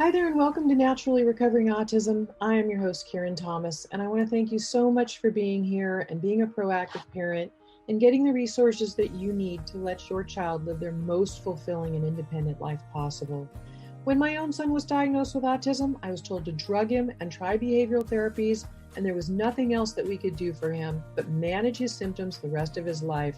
Hi there, and welcome to Naturally Recovering Autism. I am your host, Karen Thomas, and I want to thank you so much for being here and being a proactive parent and getting the resources that you need to let your child live their most fulfilling and independent life possible. When my own son was diagnosed with autism, I was told to drug him and try behavioral therapies, and there was nothing else that we could do for him but manage his symptoms the rest of his life.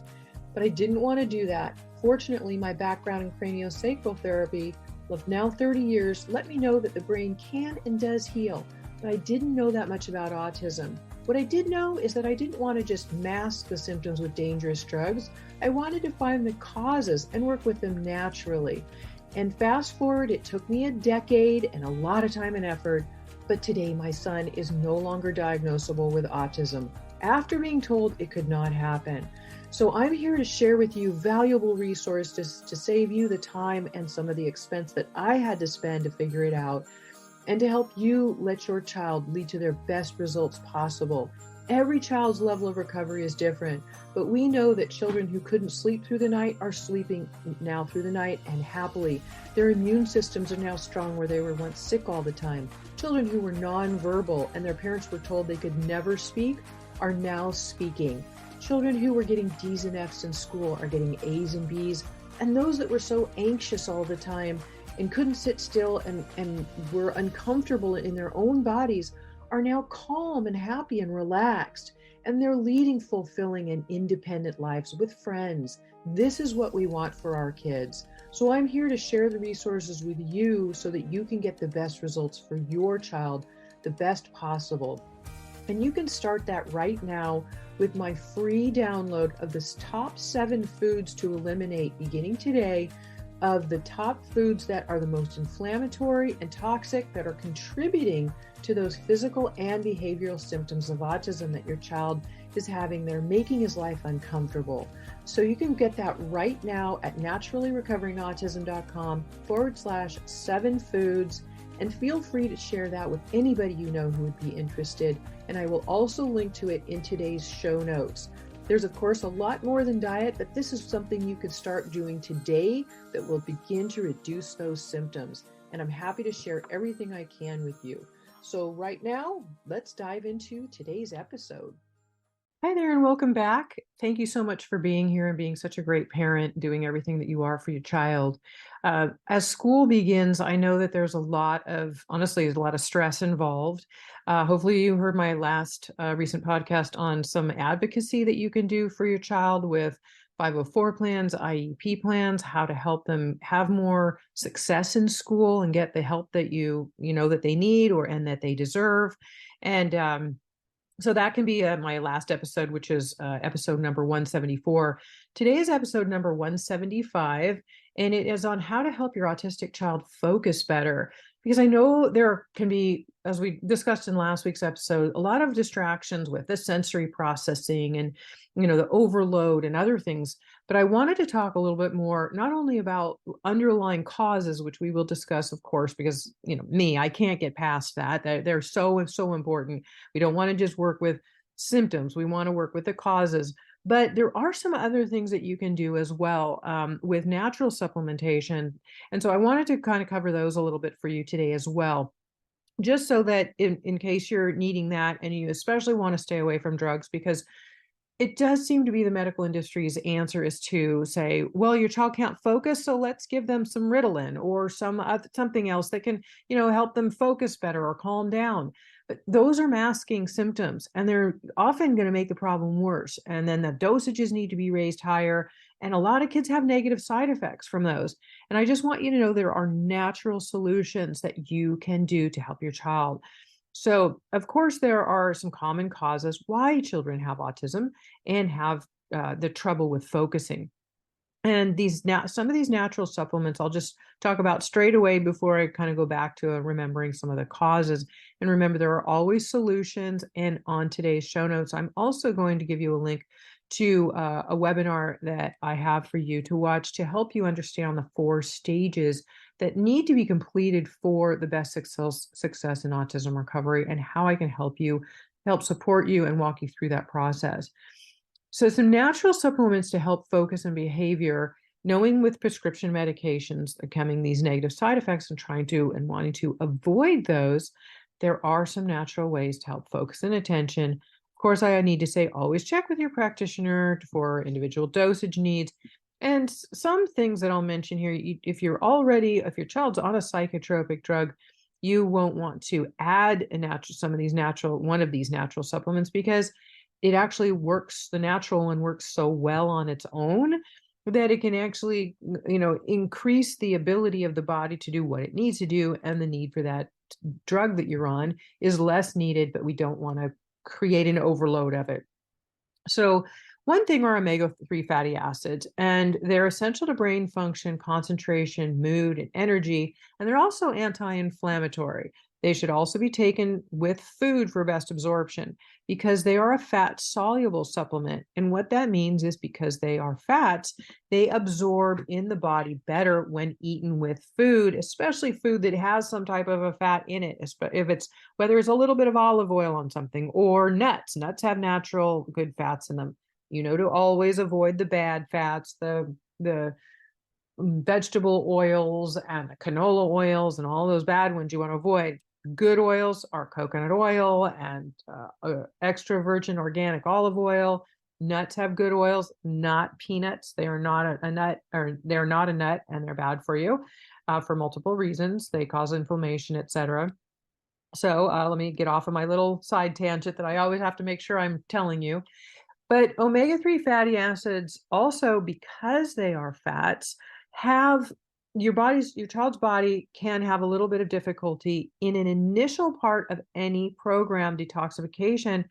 But I didn't want to do that. Fortunately, my background in craniosacral therapy of now 30 years let me know that the brain can and does heal, but I didn't know that much about autism. What I did know is that I didn't want to just mask the symptoms with dangerous drugs. I wanted to find the causes and work with them naturally. And fast forward, it took me a decade and a lot of time and effort, but today my son is no longer diagnosable with autism after being told it could not happen. So I'm here to share with you valuable resources to save you the time and some of the expense that I had to spend to figure it out, and to help you let your child lead to their best results possible. Every child's level of recovery is different, but we know that children who couldn't sleep through the night are sleeping now through the night and happily. Their immune systems are now strong where they were once sick all the time. Children who were nonverbal and their parents were told they could never speak are now speaking. Children who were getting D's and F's in school are getting A's and B's. And those that were so anxious all the time and couldn't sit still and were uncomfortable in their own bodies are now calm and happy and relaxed. And they're leading fulfilling and independent lives with friends. This is what we want for our kids. So I'm here to share the resources with you so that you can get the best results for your child, the best possible. And you can start that right now with my free download of the top 7 foods to eliminate beginning today, of the top foods that are the most inflammatory and toxic that are contributing to those physical and behavioral symptoms of autism that your child is having. They're making his life uncomfortable. So you can get that right now at naturallyrecoveringautism.com/7 foods. And feel free to share that with anybody you know who would be interested. And I will also link to it in today's show notes. There's, of course, a lot more than diet, but this is something you could start doing today that will begin to reduce those symptoms. And I'm happy to share everything I can with you. So right now, let's dive into today's episode. Hi there, and welcome back. Thank you so much for being here and being such a great parent, doing everything that you are for your child. As school begins, I know that there's honestly, a lot of stress involved. Hopefully you heard my last recent podcast on some advocacy that you can do for your child with 504 plans, IEP plans, how to help them have more success in school and get the help that you know that they need and that they deserve. And so that can be my last episode, which is episode number 174. Today is episode number 175, and it is on how to help your autistic child focus better. Because I know there can be, as we discussed in last week's episode, a lot of distractions with the sensory processing and, the overload and other things. But I wanted to talk a little bit more, not only about underlying causes, which we will discuss, of course, because, I can't get past that. They're so important. We don't want to just work with symptoms. We want to work with the causes. But there are some other things that you can do as well with natural supplementation. And so I wanted to kind of cover those a little bit for you today as well, just so that in case you're needing that, and you especially want to stay away from drugs, because it does seem to be the medical industry's answer is to say, well, your child can't focus, so let's give them some Ritalin or something else that can, help them focus better or calm down. But those are masking symptoms, and they're often going to make the problem worse. And then the dosages need to be raised higher. And a lot of kids have negative side effects from those. And I just want you to know there are natural solutions that you can do to help your child. So, of course, there are some common causes why children have autism and have the trouble with focusing. And some of these natural supplements, I'll just talk about straight away before I kind of go back to remembering some of the causes. And remember, there are always solutions. And on today's show notes, I'm also going to give you a link to a webinar that I have for you to watch to help you understand the 4 stages that need to be completed for the best success in autism recovery, and how I can help support you and walk you through that process. So some natural supplements to help focus and behavior Knowing with prescription medications are coming these negative side effects and trying to and wanting to avoid those, there are some natural ways to help focus and attention. Of course, I need to say always check with your practitioner for individual dosage needs. And some things that I'll mention here, if your child's on a psychotropic drug, you won't want to add one of these natural supplements because it actually works, the natural one works so well on its own that it can actually, increase the ability of the body to do what it needs to do, and the need for that drug that you're on is less needed, but we don't want to create an overload of it. So one thing are omega-3 fatty acids, and they're essential to brain function, concentration, mood, and energy, and they're also anti-inflammatory. They should also be taken with food for best absorption because they are a fat-soluble supplement. And what that means is because they are fats, they absorb in the body better when eaten with food, especially food that has some type of a fat in it. Whether it's a little bit of olive oil on something or nuts. Nuts have natural good fats in them. To always avoid the bad fats, the vegetable oils and the canola oils and all those bad ones you want to avoid. Good oils are coconut oil and extra virgin organic olive oil. Nuts have good oils, not peanuts. They are not a nut, or they're not a nut, and they're bad for you for multiple reasons. They cause inflammation, etc. So let me get off of my little side tangent that I always have to make sure I'm telling you. But omega-3 fatty acids also, because they are fats, have your child's body can have a little bit of difficulty in an initial part of any detoxification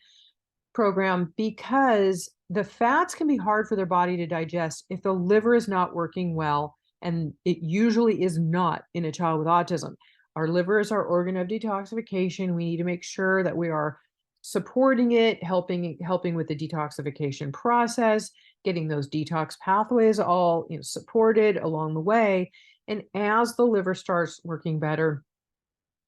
program, because the fats can be hard for their body to digest if the liver is not working well, and it usually is not in a child with autism. Our liver is our organ of detoxification. We need to make sure that we are supporting it, helping with the detoxification process, getting those detox pathways all supported along the way. And as the liver starts working better,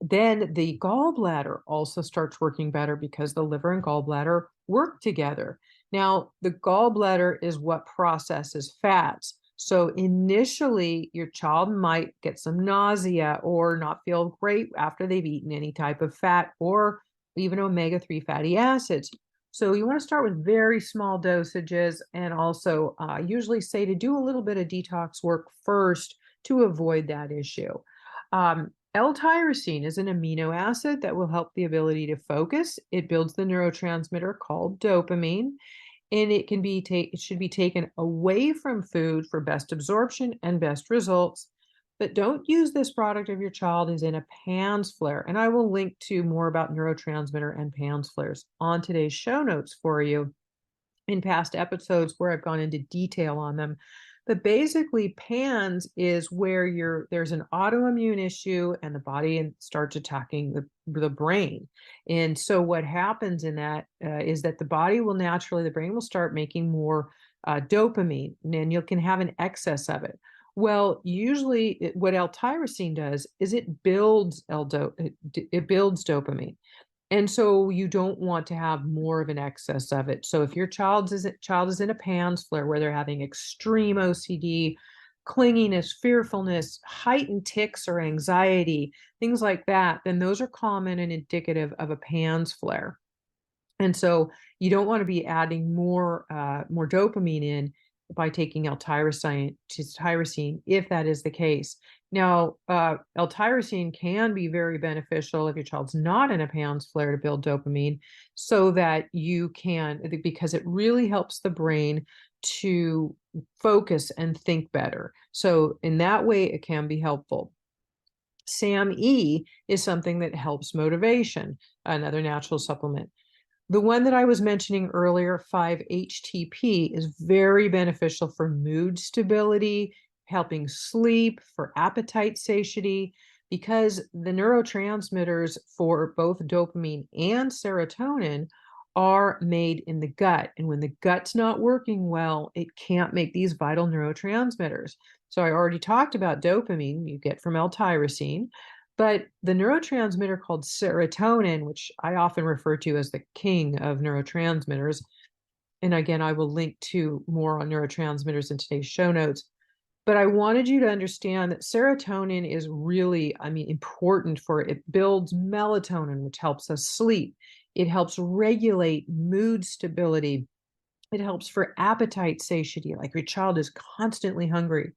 then the gallbladder also starts working better because the liver and gallbladder work together. Now, the gallbladder is what processes fats. So initially, your child might get some nausea or not feel great after they've eaten any type of fat or even omega-3 fatty acids. So you want to start with very small dosages, and also usually say to do a little bit of detox work first to avoid that issue. L-tyrosine is an amino acid that will help the ability to focus. It builds the neurotransmitter called dopamine, and it should be taken away from food for best absorption and best results. But don't use this product if your child is in a PANS flare. And I will link to more about neurotransmitter and PANS flares on today's show notes for you in past episodes where I've gone into detail on them. But basically, PANS is where there's an autoimmune issue and the body starts attacking the brain. And so what happens in that is that the brain will start making more dopamine, and you can have an excess of it. Well, usually what L-tyrosine does is it builds dopamine. And so you don't want to have more of an excess of it. So if your child is in a PANS flare where they're having extreme OCD, clinginess, fearfulness, heightened tics or anxiety, things like that, then those are common and indicative of a PANS flare. And so you don't want to be adding more dopamine in by taking L-tyrosine if that is the case. Now, L-tyrosine can be very beneficial if your child's not in a PANS flare to build dopamine, so that because it really helps the brain to focus and think better. So in that way, it can be helpful. SAMe is something that helps motivation, another natural supplement. The one that I was mentioning earlier, 5-HTP, is very beneficial for mood stability, helping sleep, for appetite satiety, because the neurotransmitters for both dopamine and serotonin are made in the gut. And when the gut's not working well, it can't make these vital neurotransmitters. So I already talked about dopamine you get from L-tyrosine. But the neurotransmitter called serotonin, which I often refer to as the king of neurotransmitters, and again, I will link to more on neurotransmitters in today's show notes. But I wanted you to understand that serotonin is really, important for it builds melatonin, which helps us sleep. It helps regulate mood stability. It helps for appetite satiety, like your child is constantly hungry.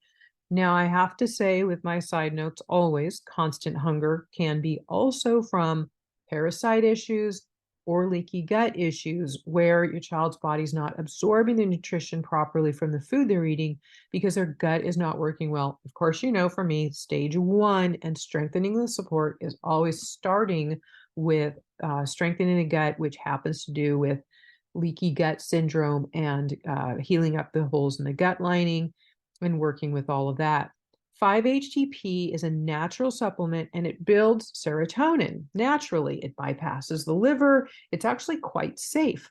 Now, I have to say, with my side notes, always constant hunger can be also from parasite issues or leaky gut issues where your child's body's not absorbing the nutrition properly from the food they're eating because their gut is not working well. Of course, for me, stage one and strengthening the support is always starting with strengthening the gut, which happens to do with leaky gut syndrome and healing up the holes in the gut lining and working with all of that. 5-HTP is a natural supplement and it builds serotonin naturally. It bypasses the liver. It's actually quite safe.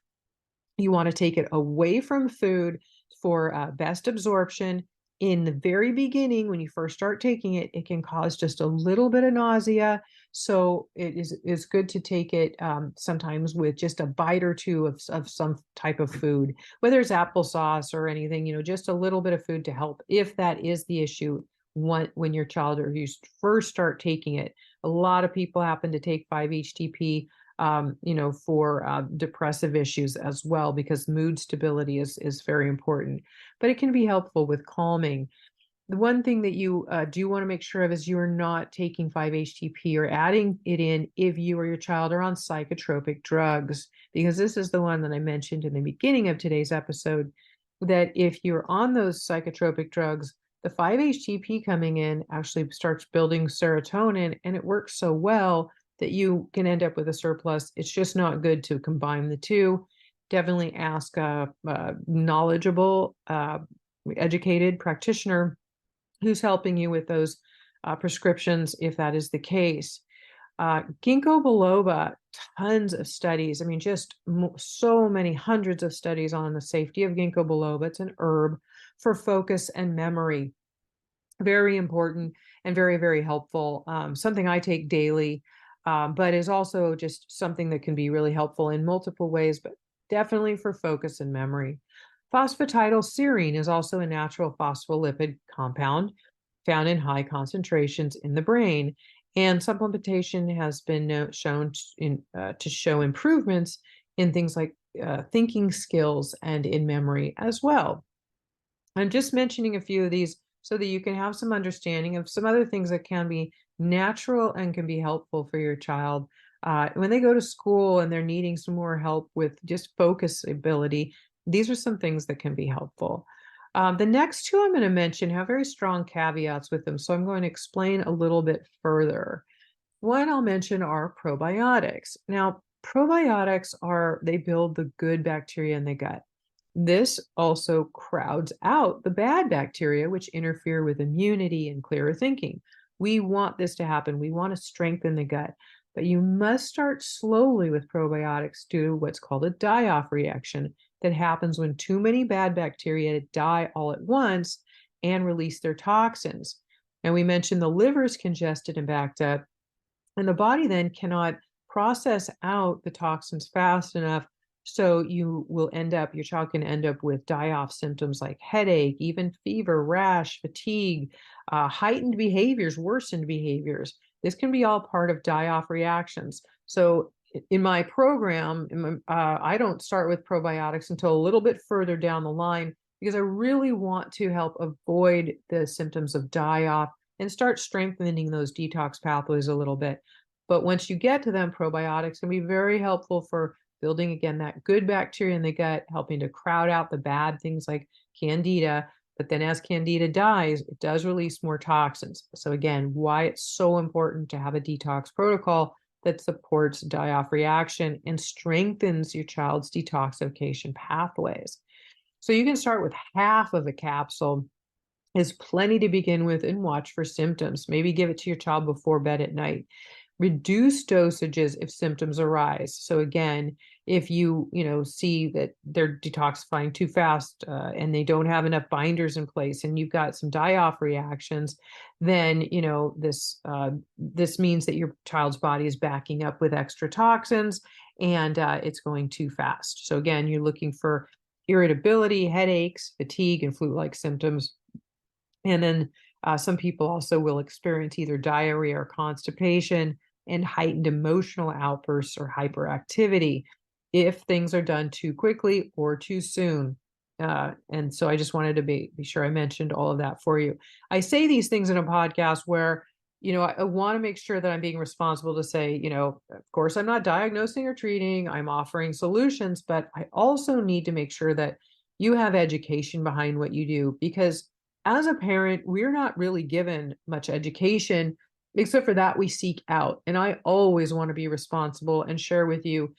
You want to take it away from food for best absorption. In the very beginning, when you first start taking it, it can cause just a little bit of nausea. So it's good to take it sometimes with just a bite or two of some type of food, whether it's applesauce or anything, just a little bit of food to help if that is the issue when your child or you first start taking it. A lot of people happen to take 5-HTP for depressive issues as well, because mood stability is very important, but it can be helpful with calming. The one thing that you do want to make sure of is you are not taking 5-HTP or adding it in if you or your child are on psychotropic drugs, because this is the one that I mentioned in the beginning of today's episode, that if you're on those psychotropic drugs, the 5-HTP coming in actually starts building serotonin, and it works so well that you can end up with a surplus. It's just not good to combine the two. Definitely ask a knowledgeable, educated practitioner who's helping you with those prescriptions if that is the case. Ginkgo biloba, tons of studies. Just so many hundreds of studies on the safety of ginkgo biloba. It's an herb for focus and memory. Very important and very, very helpful. Something I take daily, but is also just something that can be really helpful in multiple ways, but definitely for focus and memory. Phosphatidylserine is also a natural phospholipid compound found in high concentrations in the brain. And supplementation has been shown to show improvements in things like thinking skills and in memory as well. I'm just mentioning a few of these so that you can have some understanding of some other things that can be natural and can be helpful for your child. When they go to school and they're needing some more help with just focus ability, these are some things that can be helpful. The next two I'm going to mention have very strong caveats with them, so I'm going to explain a little bit further. One I'll mention are probiotics. Now, probiotics they build the good bacteria in the gut. This also crowds out the bad bacteria, which interfere with immunity and clearer thinking. We want this to happen. We want to strengthen the gut, but you must start slowly with probiotics due to what's called a die-off reaction that happens when too many bad bacteria die all at once and release their toxins. And we mentioned the liver is congested and backed up, and the body then cannot process out the toxins fast enough. So your child can end up with die-off symptoms like headache, even fever, rash, fatigue, heightened behaviors, worsened behaviors. This can be all part of die-off reactions. So in my program, I don't start with probiotics until a little bit further down the line, because I really want to help avoid the symptoms of die-off and start strengthening those detox pathways a little bit. But once you get to them, probiotics can be very helpful for building, again, that good bacteria in the gut, helping to crowd out the bad things like candida. But then as candida dies, it does release more toxins. So again, why it's so important to have a detox protocol that supports die-off reaction and strengthens your child's detoxification pathways. So you can start with half of a capsule, is plenty to begin with, and watch for symptoms. Maybe give it to your child before bed at night. Reduce dosages if symptoms arise. So again, if you see that they're detoxifying too fast and they don't have enough binders in place and you've got some die-off reactions, then this means that your child's body is backing up with extra toxins and it's going too fast. So again, you're looking for irritability, headaches, fatigue, and flu-like symptoms. And then some people also will experience either diarrhea or constipation and heightened emotional outbursts or hyperactivity if things are done too quickly or too soon. And so I just wanted to be sure I mentioned all of that for you. I say these things in a podcast where, I want to make sure that I'm being responsible to say, of course, I'm not diagnosing or treating, I'm offering solutions, but I also need to make sure that you have education behind what you do, because as a parent, we're not really given much education, except for that we seek out. And I always want to be responsible and share with you,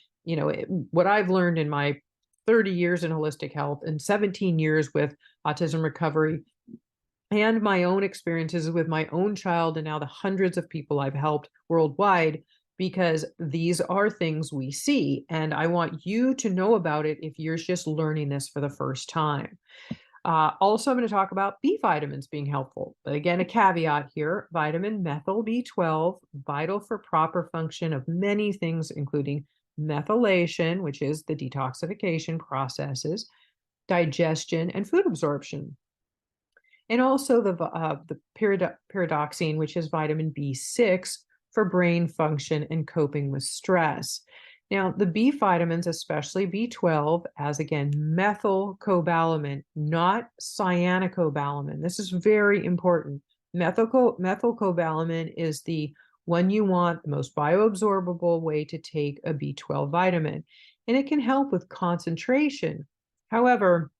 what I've learned in my 30 years in holistic health and 17 years with autism recovery, and my own experiences with my own child, and now the hundreds of people I've helped worldwide, because these are things we see. And I want you to know about it if you're just learning this for the first time. Also, I'm going to talk about B vitamins being helpful. But again, a caveat here: vitamin methyl B12, vital for proper function of many things, including methylation, which is the detoxification processes, digestion, and food absorption. And also the pyridoxine, which is vitamin B6 for brain function and coping with stress. Now, the B vitamins, especially B12, as again, methylcobalamin, not cyanocobalamin. This is very important. Methylcobalamin is the one you want, the most bioabsorbable way to take a B12 vitamin, and it can help with concentration. However,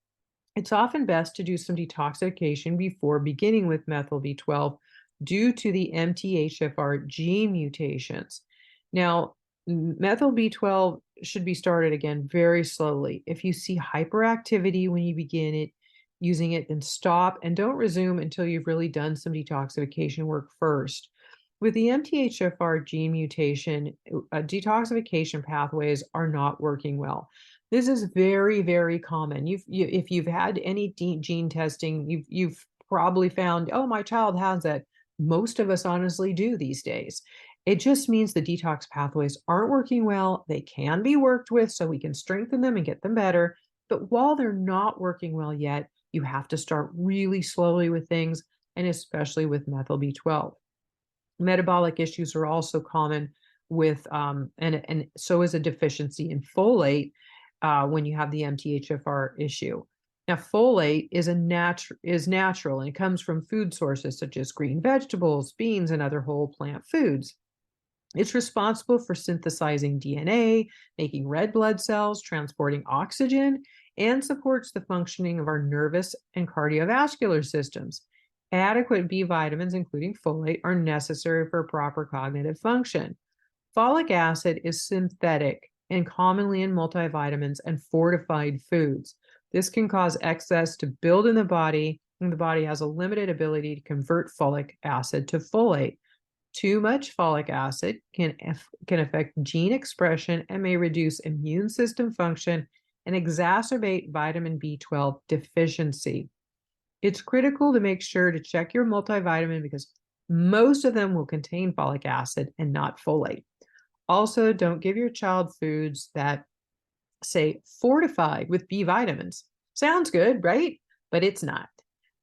it's often best to do some detoxification before beginning with methyl B12 due to the MTHFR gene mutations. Now, methyl B12 should be started again very slowly. If you see hyperactivity when you begin using it, then stop and don't resume until you've really done some detoxification work first. With the MTHFR gene mutation, detoxification pathways are not working well. This is very, very common. If you've had any gene testing, you've probably found, oh, my child has it. Most of us honestly do these days. It just means the detox pathways aren't working well. They can be worked with so we can strengthen them and get them better. But while they're not working well yet, you have to start really slowly with things, and especially with methyl B12. Metabolic issues are also common with, and so is a deficiency in folate when you have the MTHFR issue. Now, folate is natural, and it comes from food sources such as green vegetables, beans, and other whole plant foods. It's responsible for synthesizing DNA, making red blood cells, transporting oxygen, and supports the functioning of our nervous and cardiovascular systems. Adequate B vitamins, including folate, are necessary for proper cognitive function. Folic acid is synthetic and commonly in multivitamins and fortified foods. This can cause excess to build in the body, and the body has a limited ability to convert folic acid to folate. Too much folic acid can affect gene expression and may reduce immune system function and exacerbate vitamin B12 deficiency. It's critical to make sure to check your multivitamin because most of them will contain folic acid and not folate. Also, don't give your child foods that say fortified with B vitamins. Sounds good, right? But it's not.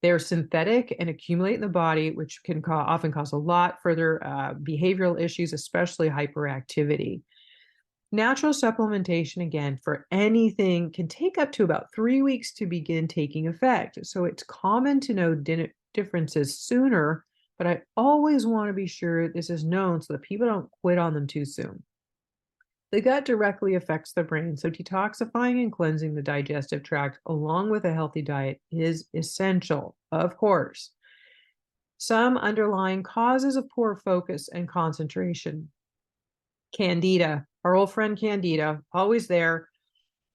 They're synthetic and accumulate in the body, which can often cause a lot further behavioral issues, especially hyperactivity. Natural supplementation, again, for anything can take up to about 3 weeks to begin taking effect. So it's common to know differences sooner, but I always want to be sure this is known so that people don't quit on them too soon. The gut directly affects the brain, so detoxifying and cleansing the digestive tract along with a healthy diet is essential, of course. Some underlying causes of poor focus and concentration. Candida, our old friend Candida, always there.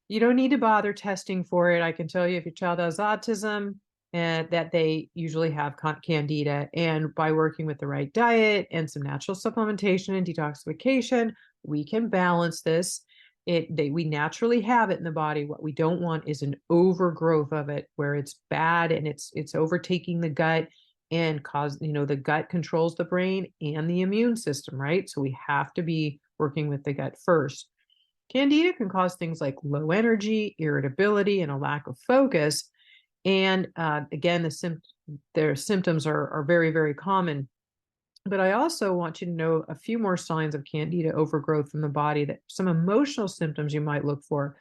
You don't need to bother testing for it. I can tell you if your child has autism, that they usually have Candida. And by working with the right diet and some natural supplementation and detoxification, we can balance this. We naturally have it in the body. What we don't want is an overgrowth of it where it's bad and it's overtaking the gut and the gut controls the brain and the immune system, right? So we have to be working with the gut first. Candida can cause things like low energy, irritability, and a lack of focus. And again, their symptoms are very, very common. But I also want you to know a few more signs of candida overgrowth in the body, that some emotional symptoms you might look for.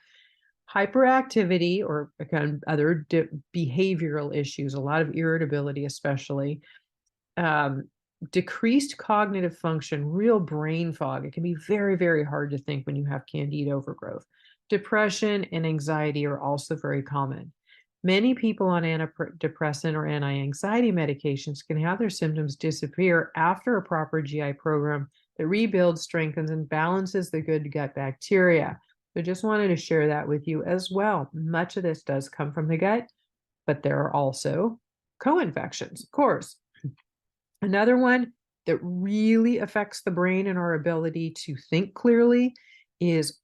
Hyperactivity, or again, other behavioral issues, a lot of irritability, especially. Decreased cognitive function, real brain fog. It can be very, very hard to think when you have candida overgrowth. Depression and anxiety are also very common. Many people on antidepressant or anti-anxiety medications can have their symptoms disappear after a proper GI program that rebuilds, strengthens, and balances the good gut bacteria. So just wanted to share that with you as well. Much of this does come from the gut, but there are also co-infections, of course. Another one that really affects the brain and our ability to think clearly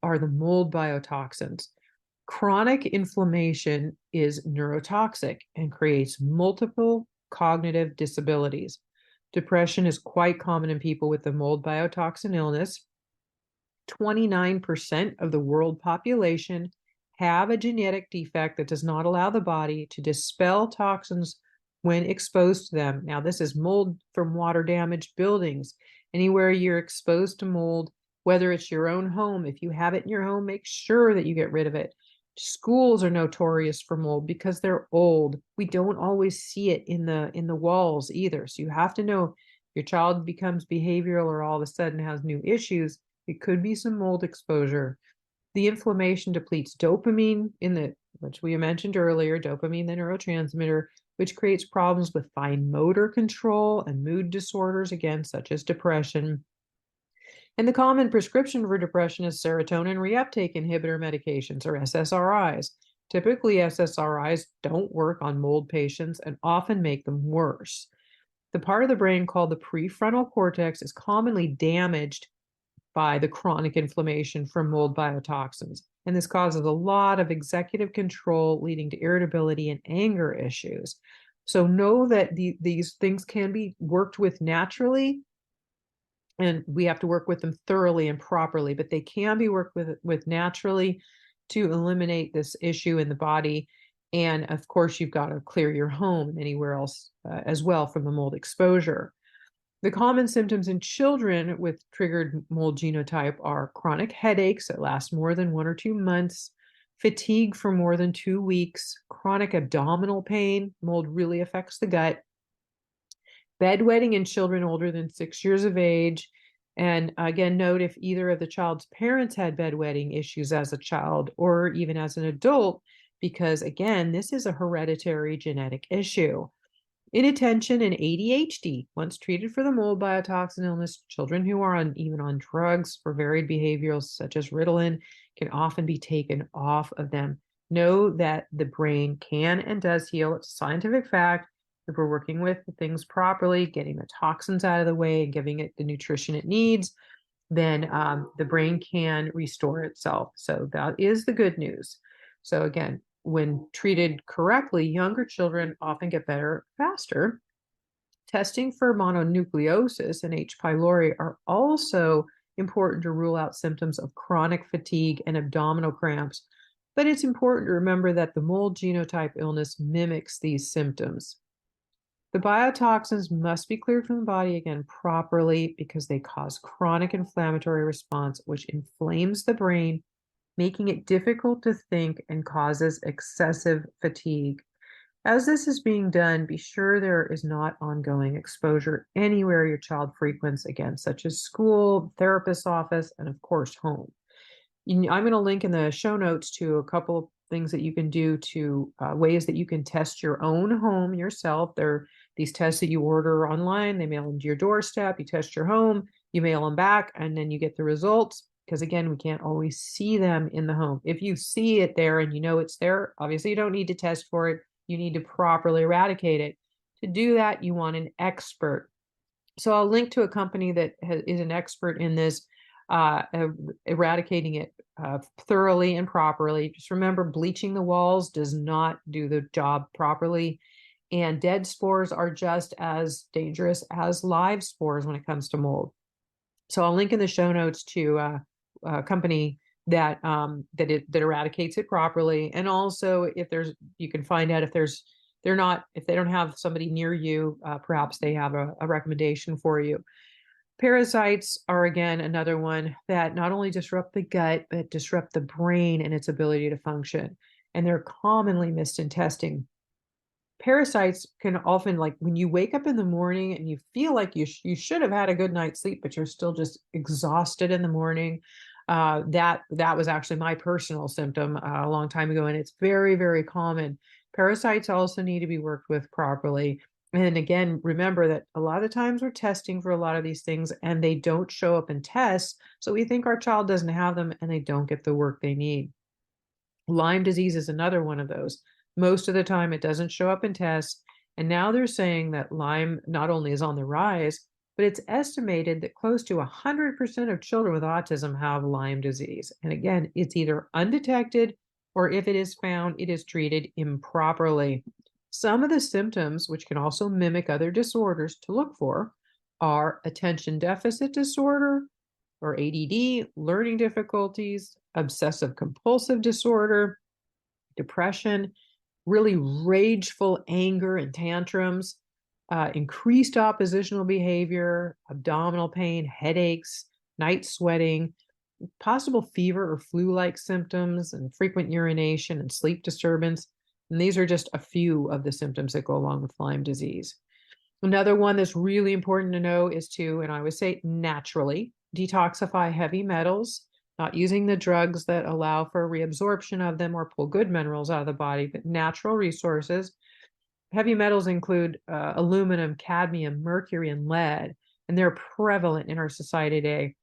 are the mold biotoxins. Chronic inflammation is neurotoxic and creates multiple cognitive disabilities. Depression is quite common in people with the mold biotoxin illness. 29% of the world population have a genetic defect that does not allow the body to dispel toxins when exposed to them. Now, this is mold from water damaged buildings. Anywhere you're exposed to mold, whether it's your own home, if you have it in your home, make sure that you get rid of it. Schools are notorious for mold because they're old. We don't always see it in the walls either. So you have to know if your child becomes behavioral or all of a sudden has new issues, it could be some mold exposure. The inflammation depletes dopamine which we mentioned earlier, dopamine, the neurotransmitter, which creates problems with fine motor control and mood disorders, again, such as depression. And the common prescription for depression is serotonin reuptake inhibitor medications, or SSRIs. Typically, SSRIs don't work on mold patients and often make them worse. The part of the brain called the prefrontal cortex is commonly damaged by the chronic inflammation from mold biotoxins. And this causes a lot of executive control, leading to irritability and anger issues. So know that these things can be worked with naturally, and we have to work with them thoroughly and properly, but they can be worked with naturally to eliminate this issue in the body. And of course, you've got to clear your home and anywhere else as well from the mold exposure. The common symptoms in children with triggered mold genotype are chronic headaches that last more than 1 or 2 months, fatigue for more than 2 weeks, chronic abdominal pain. Mold really affects the gut. Bedwetting in children older than 6 years of age. And again, note if either of the child's parents had bedwetting issues as a child or even as an adult, because again, this is a hereditary genetic issue. Inattention and ADHD. Once treated for the mold biotoxin illness, children who are even on drugs for varied behaviors such as Ritalin can often be taken off of them. Know that the brain can and does heal. It's a scientific fact. If we're working with things properly, getting the toxins out of the way and giving it the nutrition it needs, then the brain can restore itself. So that is the good news. So again, when treated correctly, younger children often get better faster. Testing for mononucleosis and H. pylori are also important to rule out symptoms of chronic fatigue and abdominal cramps. But it's important to remember that the mold genotype illness mimics these symptoms. The biotoxins must be cleared from the body again properly because they cause chronic inflammatory response, which inflames the brain, making it difficult to think and causes excessive fatigue. As this is being done, be sure there is not ongoing exposure anywhere your child frequents, again, such as school, therapist's office, and of course, home. I'm going to link in the show notes to a couple of things that you can do to ways that you can test your own home yourself. They're these tests that you order online, they mail them to your doorstep, you test your home, you mail them back, and then you get the results. Because again, we can't always see them in the home. If you see it there and you know it's there, obviously you don't need to test for it. You need to properly eradicate it. To do that, you want an expert. So I'll link to a company that is an expert in this, eradicating it thoroughly and properly. Just remember, bleaching the walls does not do the job properly. And dead spores are just as dangerous as live spores when it comes to mold. So I'll link in the show notes to a company that eradicates it properly. And also, if you can find out if there's if they don't have somebody near you, perhaps they have a recommendation for you. Parasites are, again, another one that not only disrupt the gut, but disrupt the brain and its ability to function. And they're commonly missed in testing. Parasites can often, like when you wake up in the morning and you feel like you should have had a good night's sleep, but you're still just exhausted in the morning. That was actually my personal symptom a long time ago, and it's very, very common. Parasites also need to be worked with properly. And again, remember that a lot of times we're testing for a lot of these things and they don't show up in tests. So we think our child doesn't have them and they don't get the work they need. Lyme disease is another one of those. Most of the time, it doesn't show up in tests. And now they're saying that Lyme not only is on the rise, but it's estimated that close to 100% of children with autism have Lyme disease. And again, it's either undetected or if it is found, it is treated improperly. Some of the symptoms, which can also mimic other disorders to look for, are attention deficit disorder, or ADD, learning difficulties, obsessive compulsive disorder, depression, really rageful anger and tantrums, increased oppositional behavior, abdominal pain, headaches, night sweating, possible fever or flu-like symptoms, and frequent urination and sleep disturbance. And these are just a few of the symptoms that go along with Lyme disease. Another one that's really important to know is to, and I would say naturally, detoxify heavy metals, not using the drugs that allow for reabsorption of them or pull good minerals out of the body, but natural resources. Heavy metals include aluminum, cadmium, mercury, and lead, and they're prevalent in our society today.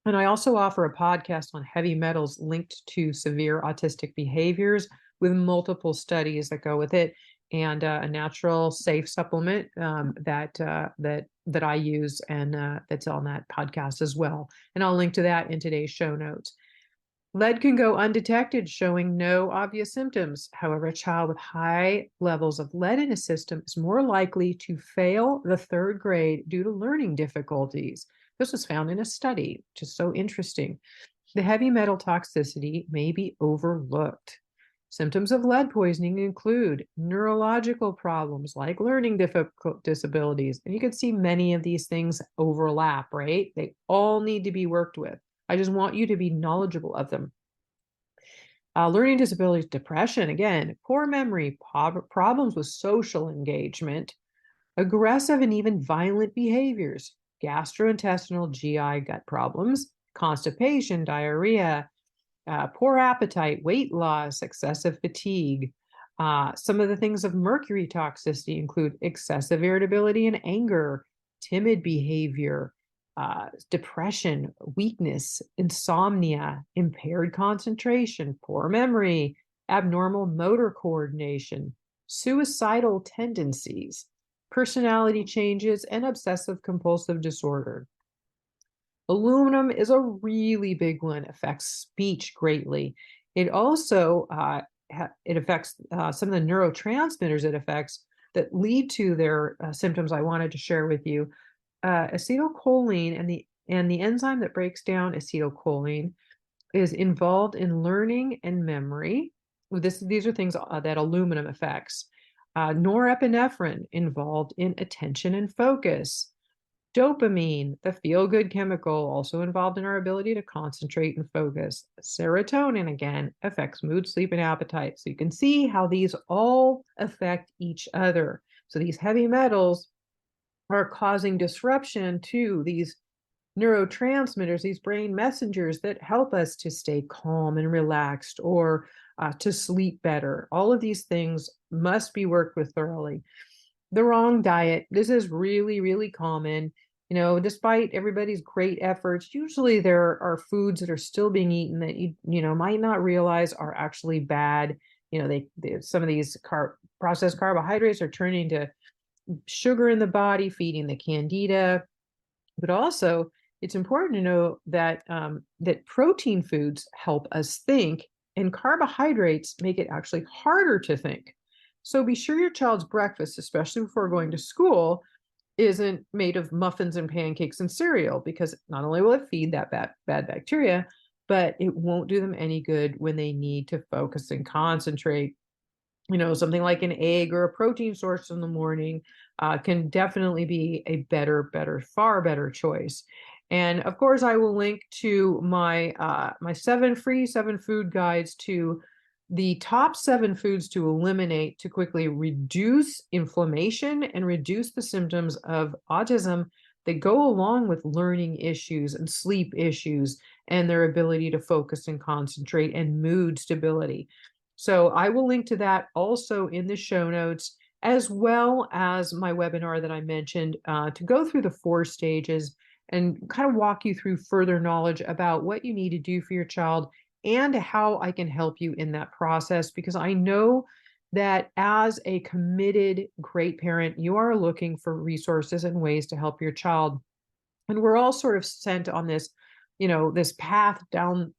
And I also offer a podcast on heavy metals linked to severe autistic behaviors with multiple studies that go with it, and a natural, safe supplement that I use, and that's on that podcast as well. And I'll link to that in today's show notes. Lead can go undetected, showing no obvious symptoms. However, a child with high levels of lead in his system is more likely to fail the third grade due to learning difficulties. This was found in a study, which is so interesting. The heavy metal toxicity may be overlooked. Symptoms of lead poisoning include neurological problems like learning disabilities. And you can see many of these things overlap, right? They all need to be worked with. I just want you to be knowledgeable of them. Learning disabilities, depression, again, poor memory, problems with social engagement, aggressive and even violent behaviors, gastrointestinal GI gut problems, constipation, diarrhea, poor appetite, weight loss, excessive fatigue. Some of the things of mercury toxicity include excessive irritability and anger, timid behavior, depression, weakness, insomnia, impaired concentration, poor memory, abnormal motor coordination, suicidal tendencies, personality changes, and obsessive compulsive disorder. Aluminum is a really big one, affects speech greatly. It also it affects some of the neurotransmitters it affects that lead to their symptoms I wanted to share with you. Acetylcholine and the enzyme that breaks down acetylcholine is involved in learning and memory. These are things that aluminum affects. Norepinephrine involved in attention and focus. Dopamine, the feel-good chemical, also involved in our ability to concentrate and focus. Serotonin, again, affects mood, sleep, and appetite. So you can see how these all affect each other. So these heavy metals are causing disruption to these neurotransmitters, these brain messengers that help us to stay calm and relaxed, or to sleep better. All of these things must be worked with thoroughly. The wrong diet. This is really, really common. Despite everybody's great efforts, usually there are foods that are still being eaten that you might not realize are actually bad. Some of these processed carbohydrates are turning to sugar in the body, feeding the candida. But also, it's important to know that that protein foods help us think, and carbohydrates make it actually harder to think. So be sure your child's breakfast, especially before going to school, isn't made of muffins and pancakes and cereal, because not only will it feed that bad bacteria, but it won't do them any good when they need to focus and concentrate. Something like an egg or a protein source in the morning can definitely be a far better choice. And of course, I will link to my 7 food guides to the top 7 foods to eliminate to quickly reduce inflammation and reduce the symptoms of autism that go along with learning issues and sleep issues and their ability to focus and concentrate and mood stability. So I will link to that also in the show notes, as well as my webinar that I mentioned to go through the 4 stages and kind of walk you through further knowledge about what you need to do for your child and how I can help you in that process. Because I know that as a committed great parent, you are looking for resources and ways to help your child. And we're all sort of sent on this path down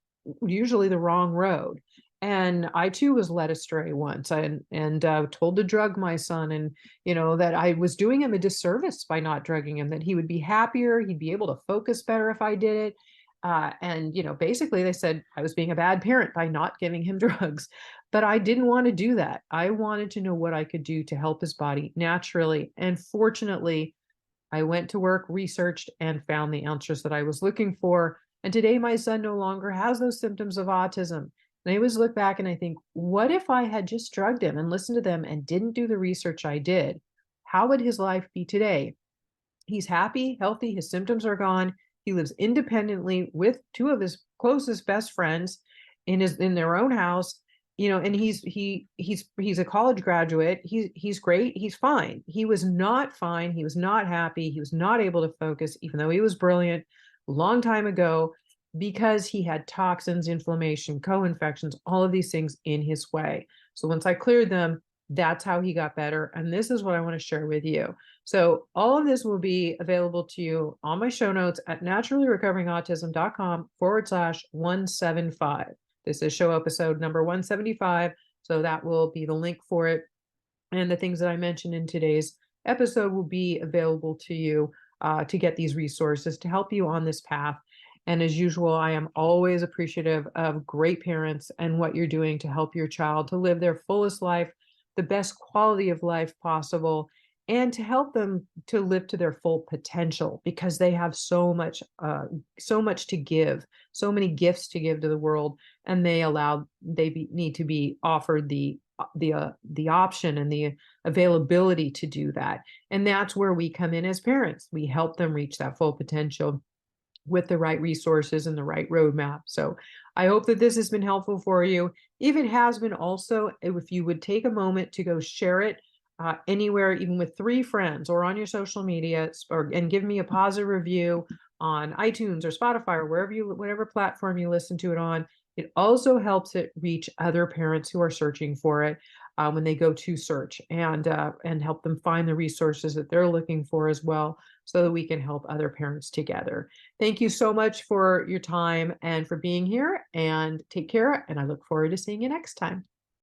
usually the wrong road. And I too was led astray once and told to drug my son, and that I was doing him a disservice by not drugging him, that he would be happier, he'd be able to focus better if I did it. And basically they said I was being a bad parent by not giving him drugs. But I didn't want to do that. I wanted to know what I could do to help his body naturally. And fortunately, I went to work, researched, and found the answers that I was looking for. And today my son no longer has those symptoms of autism. And I always look back and I think, what if I had just drugged him and listened to them and didn't do the research I did? How would his life be today? He's happy, healthy, his symptoms are gone. He lives independently with 2 of his closest best friends in their own house. And he's a college graduate. He's great. He's fine. He was not fine. He was not happy. He was not able to focus, even though he was brilliant a long time ago, because he had toxins, inflammation, co-infections, all of these things in his way. So once I cleared them, that's how he got better. And this is what I want to share with you. So all of this will be available to you on my show notes at naturallyrecoveringautism.com/175. This is show episode number 175. So that will be the link for it. And the things that I mentioned in today's episode will be available to you to get these resources to help you on this path. And as usual, I am always appreciative of great parents and what you're doing to help your child to live their fullest life, the best quality of life possible, and to help them to live to their full potential, because they have so much to give, so many gifts to give to the world, and need to be offered the option and the availability to do that. And that's where we come in as parents. We help them reach that full potential with the right resources and the right roadmap. So I hope that this has been helpful for you. If it has been, also, if you would take a moment to go share it anywhere, even with 3 friends or on your social media, and give me a positive review on iTunes or Spotify or whatever platform you listen to it on. It also helps it reach other parents who are searching for it when they go to search, and help them find the resources that they're looking for as well, so that we can help other parents together. Thank you so much for your time and for being here, and take care. And I look forward to seeing you next time.